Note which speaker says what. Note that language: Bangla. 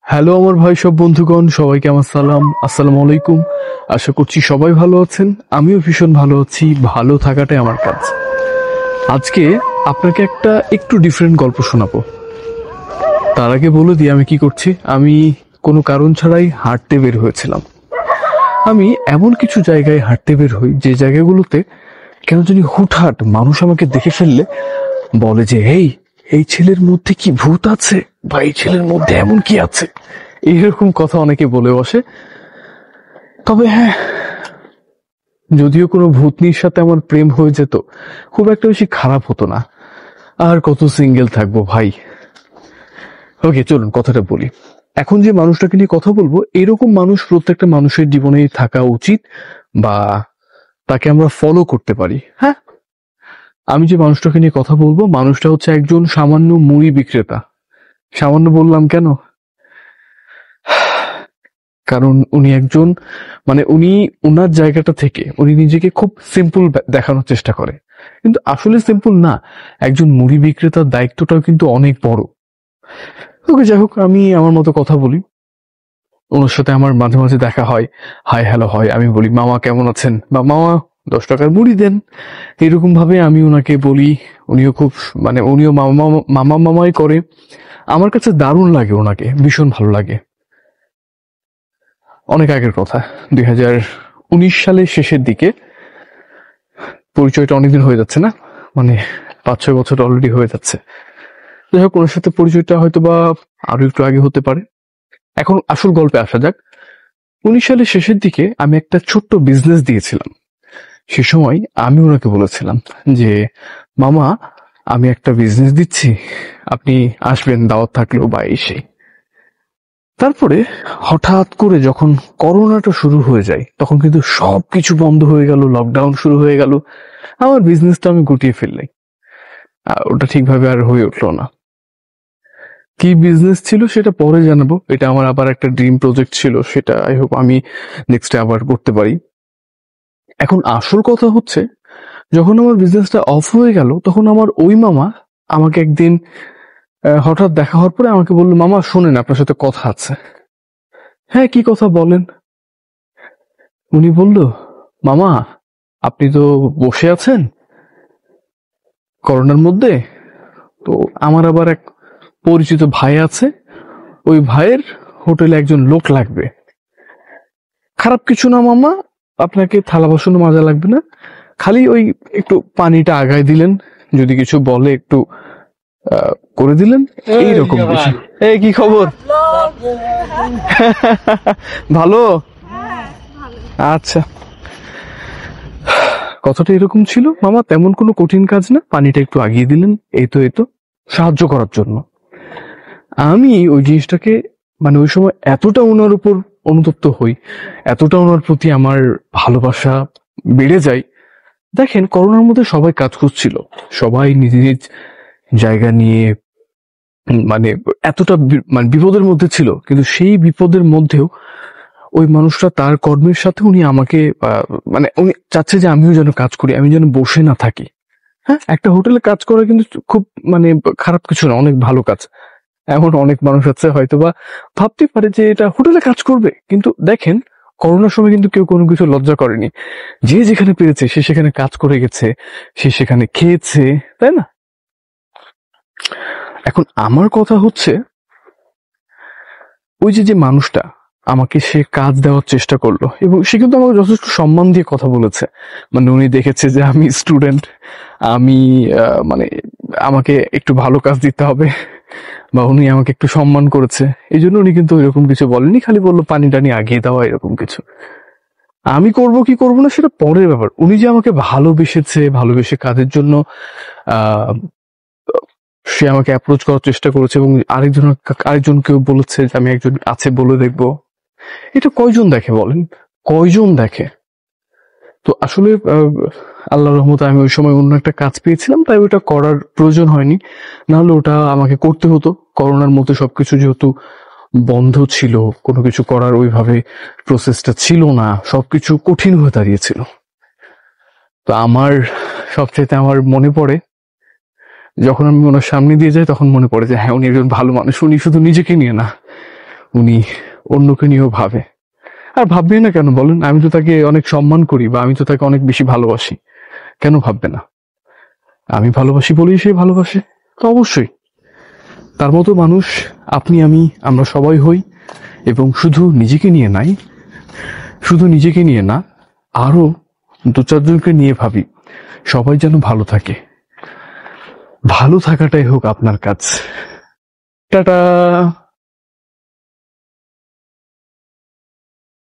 Speaker 1: হ্যালো আমার ভাই সব বন্ধুগণ, সবাইকে আমার সালাম, আসসালামু আলাইকুম। আশা করছি সবাই ভালো আছেন। আমিও ভীষণ ভালো আছি। ভালো থাকাটাই আমার কাজ। আজকে আপনাকে একটা একটু ডিফারেন্ট গল্প শোনাবো। তার আগে বলে দিই আমি কি করছি। আমি কোনো কারণ ছাড়াই হাঁটতে বের হয়েছিলাম। আমি এমন কিছু জায়গায় হাঁটতে বের হই যে জায়গাগুলোতে কেন জানি হুটহাট মানুষ আমাকে দেখে ফেললে বলে যে এই ছেলের মধ্যে কি ভূত আছে, বা এই ছেলের মধ্যে এমন কি আছে। এইরকম কথা অনেকে বলে বসে। তবে হ্যাঁ, যদিও কোনো ভূতনির সাথে আমার প্রেম হয়ে যেত, খুব একটা বেশি খারাপ হতো না। আর কত সিঙ্গেল থাকবো ভাই। ওকে, চলুন কথাটা বলি। এখন যে মানুষটাকে নিয়ে কথা বলবো, এরকম মানুষ প্রত্যেকটা মানুষের জীবনেই থাকা উচিত, বা তাকে আমরা ফলো করতে পারি। হ্যাঁ, আমি যে মানুষটাকে নিয়ে কথা বলবো, মানুষটা হচ্ছে একজন সামান্য মুড়ি বিক্রেতা। সামান্য বললাম কেন? কারণ উনি একজন, মানে উনি ওনার জায়গাটা থেকে উনি নিজেকে খুব সিম্পল দেখানোর চেষ্টা করে, কিন্তু আসলে সিম্পল না। একজন মুড়ি বিক্রেতার দায়িত্বটাও কিন্তু অনেক বড়। ওকে, যাই হোক, আমি আমার মতো কথা বলি। ওনার সাথে আমার মাঝে মাঝে দেখা হয়, হাই হ্যালো হয়। আমি বলি, মামা কেমন আছেন, বা মামা 10 টাকার মুড়ি দেন। এরকম ভাবে আমি ওনাকে বলি। উনিও খুব, মানে উনিও মামা মামা মামাই করে। আমার কাছে দারুণ লাগে, ওনাকে ভীষণ ভালো লাগে। অনেক আগের কথা, 2019 সালের শেষের দিকে। পরিচয়টা অনেকদিন হয়ে যাচ্ছে না, মানে 5-6 বছর অলরেডি হয়ে যাচ্ছে। যাই হোক, ওনার সাথে পরিচয়টা হয়তো বা আরো একটু আগে হতে পারে। এখন আসল গল্পে আসা যাক। 19 সালের শেষের দিকে আমি একটা ছোট্ট বিজনেস দিয়েছিলাম। সে সময় আমি ওনাকে বলেছিলাম যে, মামা আমি একটা বিজনেস দিচ্ছি, আপনি আসবেন, দাওয়াত থাকলেও, বা এসে। তারপরে হঠাৎ করে যখন করোনাটা শুরু হয়ে যায়, তখন কিন্তু সবকিছু বন্ধ হয়ে গেল, লকডাউন শুরু হয়ে গেল। আমার বিজনেসটা আমি গুটিয়ে ফেললাই। ওটা ঠিকভাবে আর হয়ে উঠলো না। কি বিজনেস ছিল সেটা পরে জানাবো। এটা আমার আবার একটা ড্রিম প্রজেক্ট ছিল, সেটা আই হোপ আমি নেক্সটে আবার করতে পারি। এখন আসল কথা হচ্ছে, যখন আমার বিজনেসটা অফ হয়ে গেল, তখন আমার ওই মামা আমাকে একদিন হঠাৎ দেখা হওয়ার পরে আমাকে বললো, মামা শোনেন, আপনার সাথে কথা আছে। হ্যাঁ, কি কথা বলেন। উনি বলল, মামা আপনি তো বসে আছেন করোনার মধ্যে, তো আমার আবার এক পরিচিত ভাই আছে, ওই ভাইয়ের হোটেলে একজন লোক লাগবে। খারাপ কিছু না মামা, আপনাকে থালা বাসনও মাজা লাগবে না, খালি ওই একটু পানিটা আগায় দিলেন, যদি কিছু বলে একটু করে দিলেন, এইরকম কিছু। এই কি খবর? ভালো? আচ্ছা, কথাটা এরকম ছিল, মামা তেমন কোনো কঠিন কাজ না, পানিটা একটু আগিয়ে দিলেন, এই তো সাহায্য করার জন্য। আমি ওই জিনিসটাকে, মানে ওই সময় এতটা ওনার উপর অনুতপ্ত হই, এতটা ওনার প্রতি আমার ভালোবাসা বেড়ে যায়। দেখেন, করোনার মধ্যে সবাই কাজ করছিল, সবাই নিজ নিজ জায়গা নিয়ে, মানে এতটা মানে বিপদের মধ্যে ছিল, কিন্তু সেই বিপদের মধ্যেও ওই মানুষটা তার কর্মের সাথে উনি আমাকে, মানে উনি চাচ্ছে যে আমিও যেন কাজ করি, আমি যেন বসে না থাকি। হ্যাঁ, একটা হোটেলে কাজ করা কিন্তু খুব, মানে খারাপ কিছু না, অনেক ভালো কাজ। এমন অনেক মানুষ আছে হয়তোবা ভাবতে পারে যে এটা হোটেলে কাজ করবে, কিন্তু দেখেন, করোনার সময় কিন্তু কেউ কোনো কিছু লজ্জা করেনি। যে যেখানে পেরেছে সে সেখানে কাজ করে গেছে, সে সেখানে খেয়েছে, তাই না? এখন আমার কথা হচ্ছে, ওই যে মানুষটা আমাকে সে কাজ দেওয়ার চেষ্টা করলো, এবং সে কিন্তু আমাকে যথেষ্ট সম্মান দিয়ে কথা বলেছে। মানে উনি দেখেছে যে আমি স্টুডেন্ট, আমি মানে আমাকে একটু ভালো কাজ দিতে হবে, বা উনি আমাকে একটু সম্মান করেছে। এই জন্য উনি কিন্তু এরকম কিছু বলেনি, খালি বললো পানি টানি আগিয়ে দেওয়া, এরকম কিছু। আমি করব কি করব না সেটা পরের ব্যাপার। উনি যে আমাকে ভালোবেসেছে, ভালোবেসে কাজের জন্য আহ সে আমাকে অ্যাপ্রোচ করার চেষ্টা করেছে, এবং আরেকজনকেও বলেছে যে আমি একজন আছে বলে দেখবো। এটা কয়জন দেখে বলেন? কয়জন দেখে? তো আসলে আল্লাহর রহমতে আমি ওই সময় অন্য একটা কাজ পেয়েছিলাম, তাই ওটা করার প্রয়োজন হয়নি। নাহলে ওটা আমাকে করতে হতো। করোনার মধ্যে সবকিছু যেহেতু বন্ধ ছিল, কোনো কিছু করার ওইভাবে প্রসেসটা ছিল না, সবকিছু কঠিন হয়ে দাঁড়িয়েছিল। তো আমার সবচেয়ে আমার মনে পড়ে, যখন আমি ওনার সামনে দিয়ে যাই, তখন মনে পড়ে যে হ্যাঁ, উনি একজন ভালো মানুষ। উনি শুধু নিজেকে নিয়ে না, উনি অন্যকে নিয়েও ভাবে। আর ভাববে না কেন বলেন? আমি তো তাকে অনেক সম্মান করি বা আমি তো তাকে অনেক বেশি ভালোবাসি, কেন ভাববে না? আমি ভালোবাসি বলেই সে ভালোবাসে, তো অবশ্যই তার মতো মানুষ আপনি আমি আমরা সবাই হই। এবং শুধু নিজেকে নিয়ে নাই, শুধু নিজেকে নিয়ে না, আরো দু চারজনকে নিয়ে ভাবি সবাই যেন ভালো থাকে। ভালো থাকাটাই হোক আপনার কাজ। টাটা।